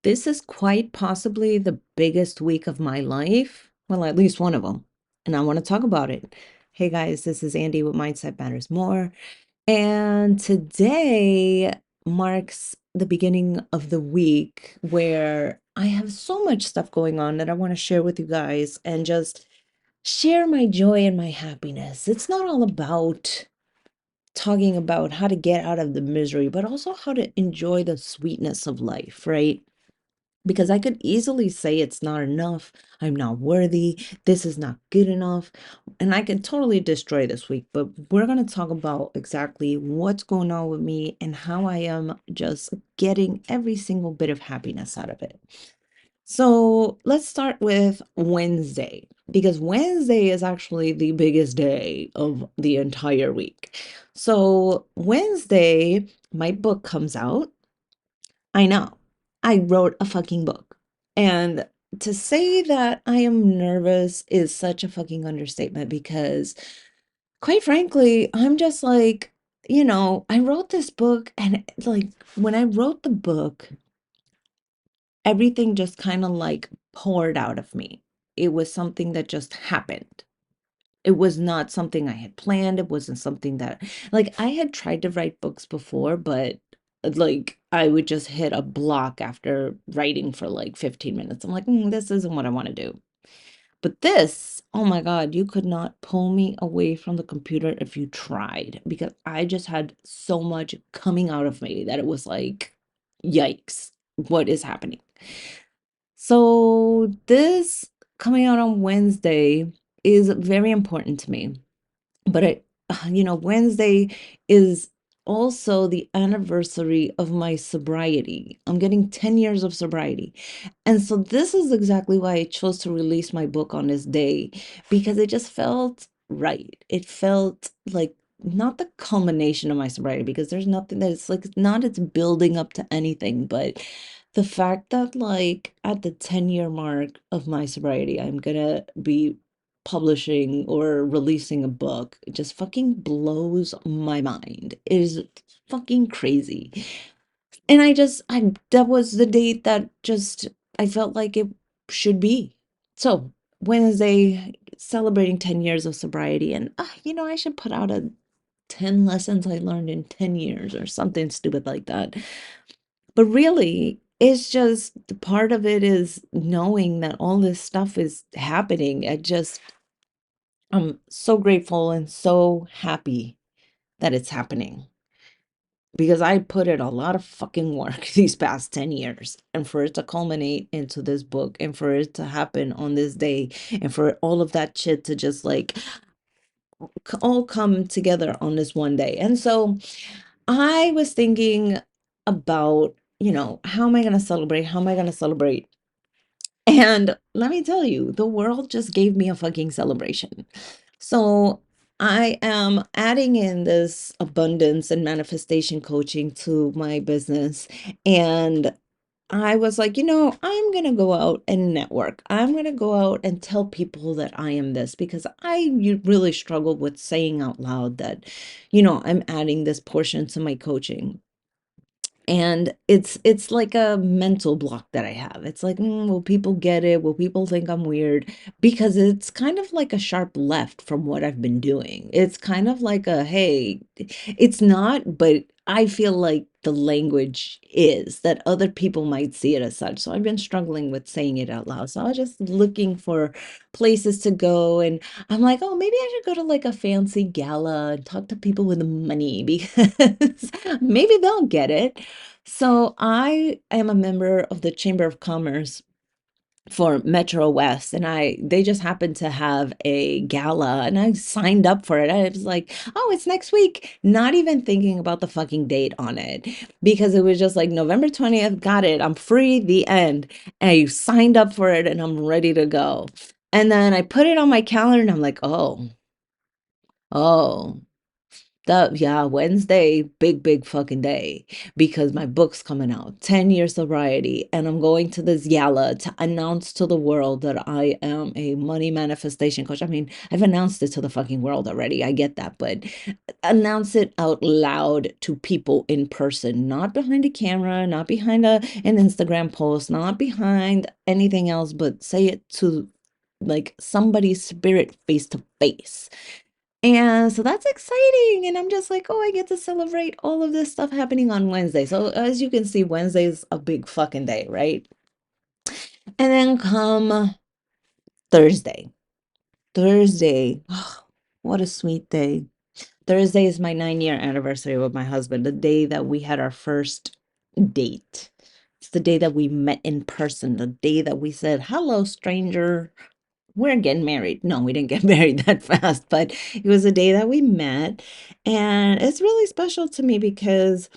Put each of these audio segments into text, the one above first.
This is quite possibly the biggest week of my life. Well, at least one of them. And I want to talk about it. Hey guys, this is Andy with Mindset Matters More. And today marks the beginning of the week where I have so much stuff going on that I want to share with you guys and just share my joy and my happiness. It's not all about talking about how to get out of the misery, but also how to enjoy the sweetness of life, right? Because I could easily say it's not enough, I'm not worthy, this is not good enough, and I can totally destroy this week. But we're going to talk about exactly what's going on with me and how I am just getting every single bit of happiness out of it. So let's start with Wednesday, because Wednesday is actually the biggest day of the entire week. So Wednesday, my book comes out. I know. I wrote a fucking book. And to say that I am nervous is such a fucking understatement because, quite frankly, I'm just like, I wrote this book and like when I wrote the book, everything just kind of like poured out of me. It was something that just happened. It was not something I had planned. It wasn't something that, like, I had tried to write books before, but like, I would just hit a block after writing for like 15 minutes. I'm like, this isn't what I want to do. But this, oh my God, you could not pull me away from the computer if you tried because I just had so much coming out of me that it was like, yikes, what is happening? So, this coming out on Wednesday is very important to me. But Wednesday is also the anniversary of my sobriety. I'm getting 10 years of sobriety. And so this is exactly why I chose to release my book on this day because it just felt right. It felt like not the culmination of my sobriety because there's nothing that's like not it's building up to anything, but the fact that like at the 10-year mark of my sobriety, I'm gonna be publishing or releasing a book, it just fucking blows my mind. It is fucking crazy. And I that was the date that just I felt like it should be. So Wednesday, celebrating 10 years of sobriety, and I should put out a 10 lessons I learned in 10 years or something stupid like that. But really, it's just the part of it is knowing that all this stuff is happening. I'm so grateful and so happy that it's happening because I put in a lot of fucking work these past 10 years. And for it to culminate into this book and for it to happen on this day and for all of that shit to just like all come together on this one day. And so I was thinking about, how am I going to celebrate? How am I going to celebrate? And let me tell you, the world just gave me a fucking celebration. So I am adding in this abundance and manifestation coaching to my business. And I was like, I'm going to go out and network. I'm going to go out and tell people that I am this because really struggle with saying out loud that, I'm adding this portion to my coaching. And it's like a mental block that I have. It's like, will people get it? Will people think I'm weird? Because it's kind of like a sharp left from what I've been doing. It's kind of like a, hey, it's not, but I feel like the language is that other people might see it as such. So I've been struggling with saying it out loud. So I was just looking for places to go, and I'm like, oh, maybe I should go to like a fancy gala and talk to people with money because maybe they'll get it. So I am a member of the Chamber of Commerce for Metro West, and they just happened to have a gala and I signed up for it. I was like, oh, it's next week, not even thinking about the fucking date on it because it was just like November 20th, got it, I'm free, the end. And I signed up for it and I'm ready to go. And then I put it on my calendar and I'm like, oh, Yeah, Wednesday, big fucking day because my book's coming out, 10 years sobriety, and I'm going to this gala to announce to the world that I am a money manifestation coach. I mean, I've announced it to the fucking world already. I get that, but announce it out loud to people in person, not behind a camera, not behind an Instagram post, not behind anything else, but say it to like somebody's spirit face to face. And so that's exciting. And I'm just like, oh, I get to celebrate all of this stuff happening on Wednesday. So as you can see, Wednesday is a big fucking day, right? And then come Thursday. Thursday, oh, what a sweet day. Thursday is my 9-year anniversary with my husband, the day that we had our first date. It's the day that we met in person, the day that we said, hello, stranger, we're getting married. No, we didn't get married that fast, but it was a day that we met. And it's really special to me because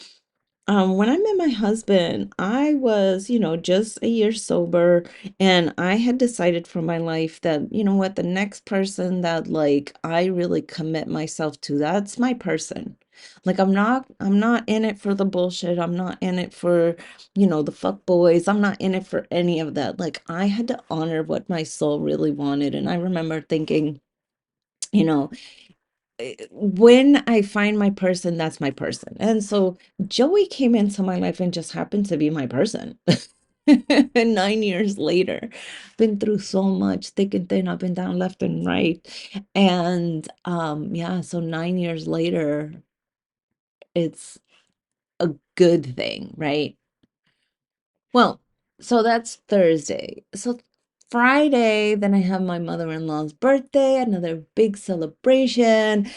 when I met my husband, I was, just a year sober, and I had decided for my life that, you know what, the next person that like I really commit myself to, that's my person. Like I'm not in it for the bullshit. I'm not in it for, the fuck boys. I'm not in it for any of that. Like I had to honor what my soul really wanted. And I remember thinking, you know, when I find my person, that's my person. And so Joey came into my life and just happened to be my person. And 9 years later, been through so much, thick and thin, up and down, left and right. And yeah, so 9 years later, it's a good thing, right? Well, so that's Thursday. So Friday, then I have my mother-in-law's birthday, another big celebration.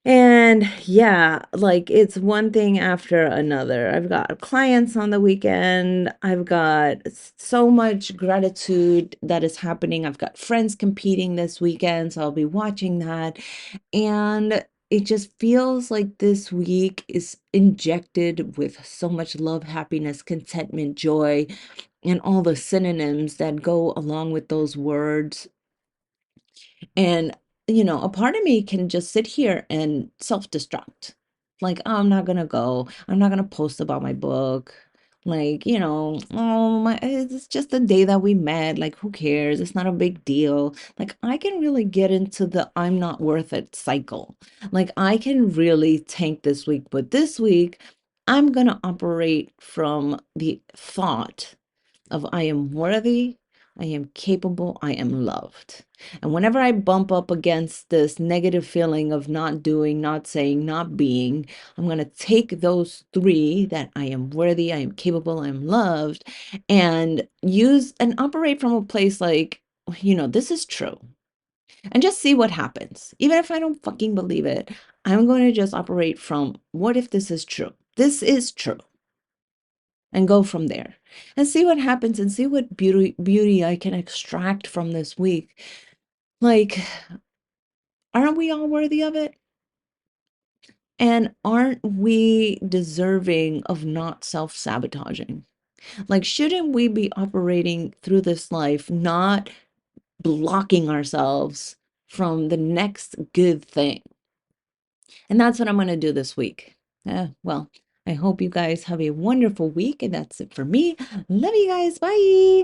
And yeah, like it's one thing after another. I've got clients on the weekend. I've got so much gratitude that is happening. I've got friends competing this weekend, so I'll be watching that. And it just feels like this week is injected with so much love, happiness, contentment, joy, and all the synonyms that go along with those words. And, a part of me can just sit here and self-destruct. Like, "Oh, I'm not gonna go. I'm not gonna post about my book. Like, oh my, it's just the day that we met. Like, who cares? It's not a big deal." Like, I can really get into the I'm not worth it cycle. Like, I can really tank this week, but this week I'm gonna operate from the thought of I am worthy, I am capable, I am loved. And whenever I bump up against this negative feeling of not doing, not saying, not being, I'm going to take those three, that I am worthy, I am capable, I am loved, and use and operate from a place like, this is true. And just see what happens. Even if I don't fucking believe it, I'm going to just operate from what if this is true? This is true, and go from there and see what happens and see what beauty I can extract from this week. Like, aren't we all worthy of it? And aren't we deserving of not self-sabotaging? Like, shouldn't we be operating through this life, not blocking ourselves from the next good thing? And that's what I'm going to do this week. Well, I hope you guys have a wonderful week. And that's it for me. Love you guys. Bye.